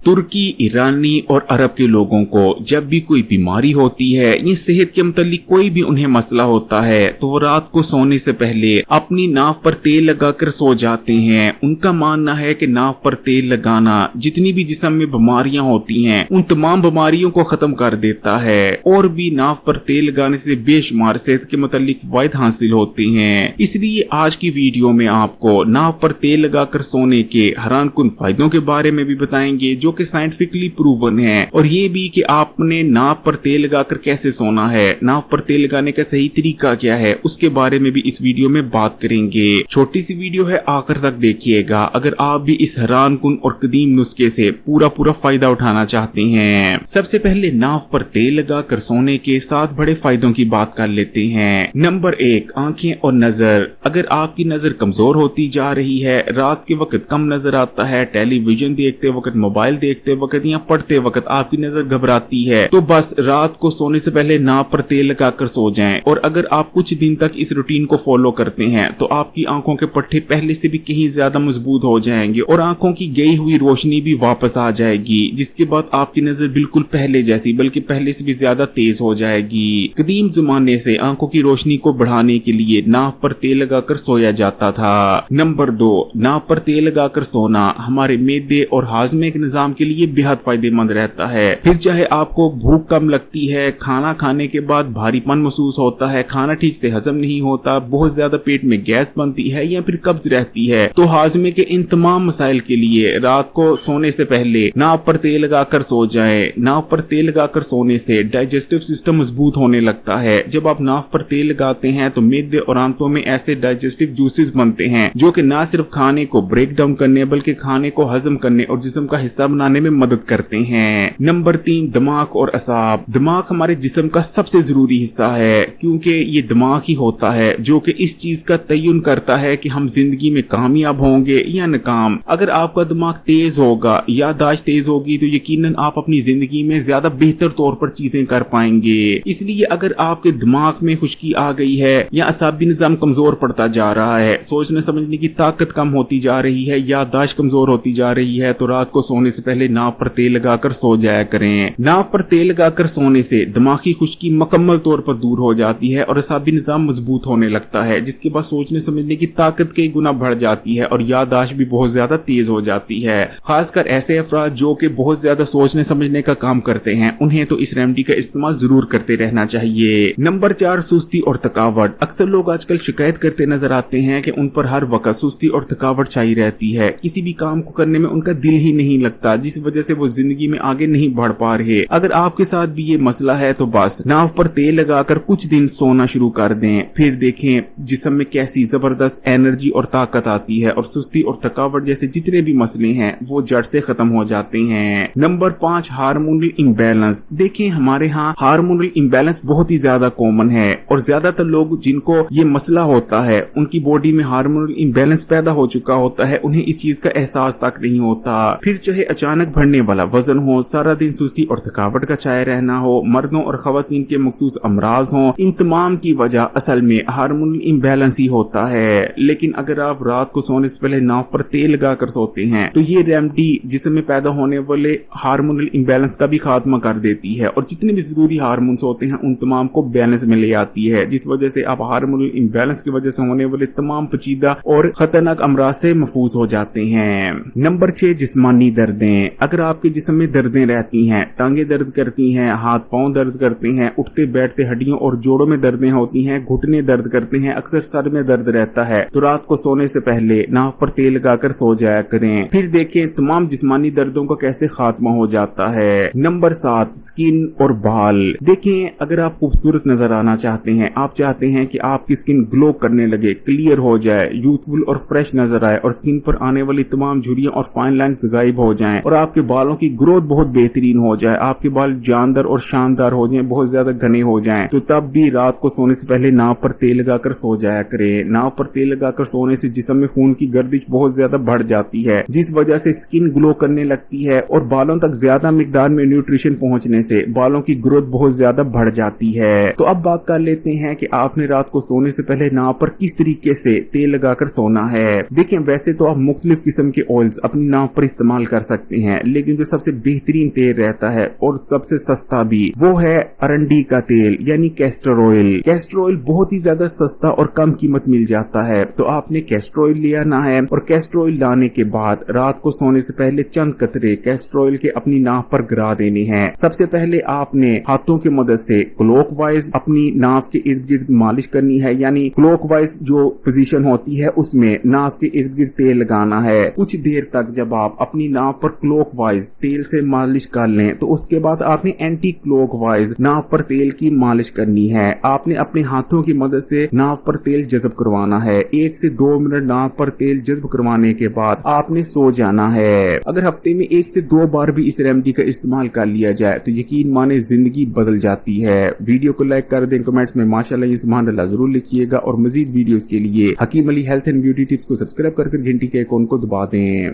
तुर्की, ईरानी और अरब के लोगों को जब भी कोई बीमारी होती है या सेहत के मुतालिक कोई भी उन्हें मसला होता है तो वो रात को सोने से पहले अपनी नाक पर तेल लगाकर सो जाते हैं। उनका मानना है कि नाक पर तेल लगाना जितनी भी जिस्म में बीमारियां होती हैं उन तमाम बीमारियों को खत्म कर देता है और भी नाक पर तेल लगाने से बेशुमार सेहत के मुतालिक फायदे हासिल होते हैं। इसलिए आज की वीडियो में आपको नाक पर तेल लगाकर सोने के हैरानकुन फायदों के बारे में भी बताएंगे जो कि साइंटिफिकली प्रूवन है, और ये भी कि आपने नाक पर तेल लगाकर कैसे सोना है, नाक पर तेल लगाने का सही तरीका क्या है, उसके बारे में भी इस वीडियो में बात करेंगे। छोटी सी वीडियो है, आखिर तक देखिएगा अगर आप भी इस हैरानकुन और कदीम नुस्खे से पूरा फायदा उठाना चाहते हैं। सबसे पहले नाक पर तेल लगाकर सोने के 7 बड़े फायदों की बात कर लेते हैं। नंबर 1, आंखें और नजर। अगर आपकी नजर कमजोर होती जा रही है, रात के वक्त कम नजर आता है, टेलीविजन देखते वक्त, मोबाइल देखते वक्त या पढ़ते वक्त आपकी नजर घबराती है, तो बस रात को सोने से पहले नाक पर तेल लगाकर सो जाएं। और अगर आप कुछ दिन तक इस रूटीन को फॉलो करते हैं तो आपकी आंखों के पट्टे पहले से भी कहीं ज्यादा मजबूत हो जाएंगे और आंखों की गई हुई रोशनी भी वापस आ जाएगी, जिसके बाद आपकी नजर बिल्कुल पहले जैसी बल्कि पहले से भी ज्यादा तेज हो जाएगी। कदीम जमाने से आंखों की रोशनी को बढ़ाने के लिए नाक पर तेल लगाकर सोया जाता था। नंबर 2, नाक पर तेल लगाकर सोना हमारे मैदे और हाजमे के निजाम के लिए बेहद फायदेमंद रहता है। फिर चाहे आपको भूख कम लगती है, खाना खाने के बाद भारीपन महसूस होता है, खाना ठीक से हजम नहीं होता, बहुत ज्यादा पेट में गैस बनती है या फिर कब्ज रहती है, तो हाजमे के इन तमाम मसाइल के लिए रात को सोने से पहले नाक पर तेल लगाकर सो जाएं। नाक पर तेल लगाकर सोने से डाइजेस्टिव सिस्टम मजबूत होने लगता है। जब आप नाक पर तेल लगाते हैं तो मैदे और आंतों में ऐसे डाइजेस्टिव जूसेस बनते हैं जो कि न सिर्फ खाने को ब्रेक डाउन करने बल्कि खाने को हजम करने और जिस्म का हिस्सा बनाने में मदद करते हैं। नंबर 3, दिमाग और असाब। दिमाग हमारे जिस्म का सबसे जरूरी हिस्सा है क्योंकि ये दिमाग ही होता है जो कि इस चीज का तयन करता है कि हम जिंदगी में कामयाब होंगे या नाकाम। अगर आपका दिमाग तेज होगा, याददाश्त तेज होगी, तो यकीनन आप अपनी जिंदगी में ज्यादा बेहतर तौर पर चीजें कर पाएंगे। इसलिए अगर आपके दिमाग में खुश्की आ गई है या असाबी निजाम कमजोर पड़ता जा रहा है, सोचने समझने की ताकत कम होती जा रही है, याददाश्त कमजोर होती जा रही है, तो रात को सोने से पहले नाक पर तेल लगाकर सो जाया करें। नाक पर तेल लगाकर सोने से दिमागी खुश्की मुकम्मल तौर पर दूर हो जाती है और असाबी निजाम मजबूत होने लगता है, जिसके बाद सोचने समझने की ताकत कई गुना बढ़ जाती है और याददाश्त भी बहुत ज्यादा तेज हो जाती है। खासकर ऐसे अफराद जो कि बहुत ज्यादा सोचने समझने का काम करते हैं, उन्हें तो इस रेमेडी का इस्तेमाल जरूर करते रहना चाहिए। नंबर 4, सुस्ती और थकावट। अक्सर लोग आजकल शिकायत करते नजर आते हैं कि उन पर हर वक्त सुस्ती और थकावट छाई रहती है, किसी भी काम को करने में उनका दिल ही नहीं लगता, जिस वजह से वो जिंदगी में आगे नहीं बढ़ पा रहे। अगर आपके साथ भी ये मसला है तो बस नाक पर तेल लगाकर कुछ दिन सोना शुरू कर दें, फिर देखें जिस्म में कैसी जबरदस्त एनर्जी और ताकत आती है और सुस्ती और थकावट जैसे जितने भी मसले हैं वो जड़ से खत्म हो जाते हैं। Number 5, hormonal imbalance. देखें हमारे यहाँ हार्मोनल इम्बैलेंस बहुत ही ज्यादा कॉमन है और ज्यादातर लोग जिनको ये मसला होता है उनकी बॉडी में हार्मोनल इम्बैलेंस पैदा हो चुका होता है, उन्हें इस चीज का एहसास तक नहीं होता। फिर चाहे अचानक बढ़ने वाला वजन हो, सारा दिन सुस्ती और थकावट का छाया रहना हो, मर्दों और खवातीन के मखसूस अमराज हो, इन तमाम की वजह असल में हार्मोनल इम्बैलेंस ही होता है। लेकिन अगर आप रात को सोने से पहले नाक पर तेल लगाकर सोते हैं तो ये रेमेडी जिस्म में पैदा होने वाले हार्मोनल इम्बैलेंस का भी खात्मा कर देती है और जितने भी जरूरी हार्मोन्स होते हैं उन तमाम को बैलेंस में ले आती है, जिस वजह से आप हार्मोनल इम्बैलेंस की वजह से होने वाले तमाम पेचीदा और खतरनाक अमराज से महफूज हो जाते हैं। नंबर 6, जिस्मानी दर्दें। अगर आपके जिस्म में दर्दें रहती हैं, टांगे दर्द करती हैं, हाथ पांव दर्द करते हैं, उठते बैठते हड्डियों और जोड़ों में दर्दें होती हैं, घुटने दर्द करते हैं, अक्सर सर में दर्द रहता है, तो रात को सोने से पहले नाक पर तेल लगाकर सो जाया करें। फिर देखें तमाम जिस्मानी दर्दों का कैसे खात्मा हो जाता है। नंबर 7, स्किन और बाल। देखें अगर आप खूबसूरत नजर आना चाहते हैं, आप चाहते हैं कि आपकी स्किन ग्लो करने लगे, क्लियर हो जाए, यूथफुल और फ्रेश नजर आए और स्किन पर आने वाली तमाम झुर्रियां और फाइन लाइन्स गायब हो जाएं और आपके बालों की ग्रोथ बहुत बेहतरीन हो जाए, आपके बाल जानदार और शानदार हो जाएं, बहुत ज्यादा घने हो जाएं, तो तब भी रात को सोने से पहले नाक पर तेल लगाकर सो जाया करें। नाक पर तेल लगाकर सोने से जिस्म में खून की गर्दिश बहुत ज्यादा बढ़ जाती है, जिस वजह से स्किन ग्लो करने लगती है और बालों तक ज्यादा मिकदार में न्यूट्रिशन पहुंचने से बालों की ग्रोथ बहुत ज्यादा बढ़ जाती है। तो अब बात कर लेते हैं कि आपने रात को सोने से पहले नाक पर किस तरीके से तेल लगाकर सोना है। देखें वैसे तो आप मुख्तलिफ किस्म के ऑयल्स अपनी नाक पर इस्तेमाल कर सकते सकते हैं, लेकिन जो सबसे बेहतरीन तेल रहता है और सबसे सस्ता भी वो है अरंडी का तेल यानी कैस्टर ऑयल। कैस्टर ऑयल बहुत ही ज्यादा सस्ता और कम कीमत मिल जाता है, तो आपने कैस्टर ऑयल ले आना है और कैस्टर ऑयल लाने के बाद रात को सोने से पहले चंद कतरे कैस्टर ऑयल के अपनी नाव पर गिरा देने हैं। सबसे पहले आपने हाथों की मदद से क्लॉकवाइज अपनी नाव के इर्द गिर्द मालिश करनी है, यानी क्लॉकवाइज जो पोजीशन होती है उसमें नाव के इर्द गिर्द तेल लगाना है। कुछ देर तक जब आप अपनी नाव पर क्लॉकवाइज तेल से मालिश कर लें तो उसके बाद आपने एंटी क्लॉकवाइज नाव पर तेल की मालिश करनी है। आपने अपने हाथों की मदद से नाव पर तेल जज्ब करवाना है। 1 से 2 मिनट नाव पर तेल जज्ब करवाने के बाद आपने सो जाना है। अगर हफ्ते में 1 से 2 बार भी इस रेमेडी का इस्तेमाल कर लिया जाए तो यकीन माने जिंदगी बदल जाती है। वीडियो को लाइक कर दें, कमेंट्स में माशाल्लाह सुभान अल्लाह जरूर लिखिएगा और मजीद वीडियोस के लिए Hakeem Ali health and beauty tips को सब्सक्राइब करके घंटी के आइकॉन को दबा दें।